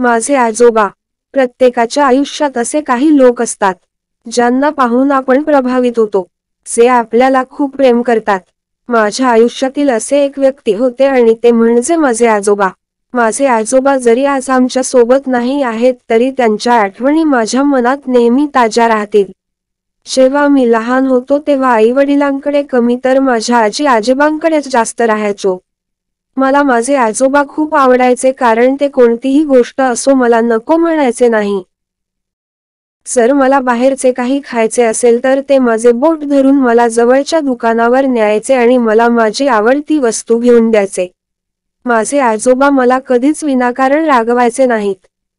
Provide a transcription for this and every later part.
माझे आजोबा. प्रत्येकाच्या आयुष्यात असे काही लोक असतात ज्यांना पाहून आपण प्रभावित होतो, जे आपल्याला खूप प्रेम करतात. माझ्या आयुष्यातील असे एक व्यक्ती होते आणि ते म्हणजे माझे आजोबा. माझे आजोबा जरी आज आमच्या सोबत नाही आहेत तरी त्यांच्या आठवणी माझ्या मनात नेहमी ताज्या राहतील. जेव्हा मी लहान होतो तेव्हा आई वडिलांकडे कमी तर माझ्या आजी आजोबांकडेच जास्त राहायचो. मला माझे आजोबा खूप आवडायचे कारण ते कोणतीही गोष्ट असो मला नको म्हणायचे नाही. जर मला बाहेरचे काही खायचे असेल तर ते माझे बोट धरून मला जवळच्या दुकानावर न्यायचे आणि मला माझी आवडती वस्तू घेऊन द्यायचे. माझे आजोबा मला कधीच विनाकारण रागवायचे नाहीत.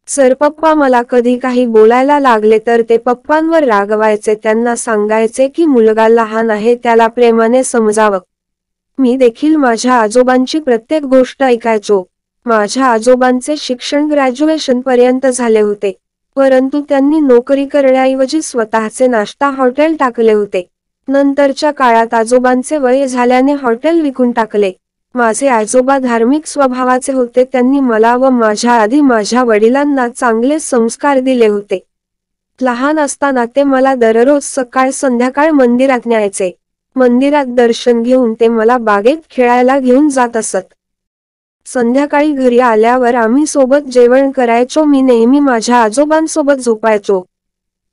जर पप्पा मला कधी काही बोलायला लागले तर ते पप्पांवर रागवायचे, त्यांना सांगायचे की मुलगा लहान आहे, त्याला प्रेमाने समजावं. मी देखील माझ्या आजोबांची प्रत्येक गोष्ट ऐकायचो. माझ्या आजोबांचे शिक्षण ग्रॅज्युएशन पर्यंत झाले होते, परंतु त्यांनी नोकरी करण्याऐवजी स्वतःचे नाश्ता हॉटेल टाकले होते. नंतरच्या काळात आजोबांचे वय झाल्याने हॉटेल विकून टाकले. माझे आजोबा धार्मिक स्वभावाचे होते. त्यांनी मला व माझ्या आधी माझ्या वडिलांना चांगले संस्कार दिले होते. लहान असताना ते मला दररोज सकाळ संध्याकाळ मंदिरात न्यायचे. मंदिरात दर्शन घेऊन ते मला बागेत खेळायला घेऊन जात असत. संध्याकाळी घरी आल्यावर आम्ही सोबत जेवण करायचो. मी नेहमी माझ्या आजोबांसोबत झोपायचो.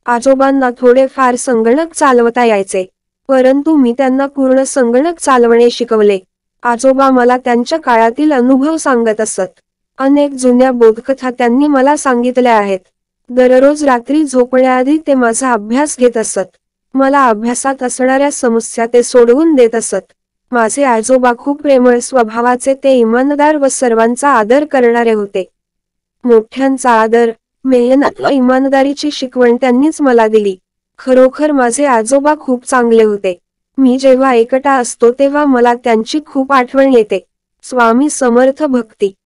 आजोबांना थोडे फार संगणक चालवता यायचे, परंतु मी त्यांना पूर्ण संगणक चालवणे शिकवले. आजोबा मला त्यांच्या काळातील अनुभव सांगत असत. अनेक जुन्या बोधकथा त्यांनी मला सांगितल्या आहेत. दररोज रात्री झोपण्याआधी ते माझा अभ्यास घेत असत. मला अभ्यासात असणाऱ्या समस्या ते सोडवून देत असत. माझे आजोबा खूप प्रेमळ स्वभावाचे, ते इमानदार व सर्वांचा आदर करणारे होते. मोठ्यांचा आदर, मेहनत व इमानदारीची शिकवण त्यांनीच मला दिली. खरोखर माझे आजोबा खूप चांगले होते. मी जेव्हा एकटा असतो तेव्हा मला त्यांची खूप आठवण येते. स्वामी समर्थ. भक्ती.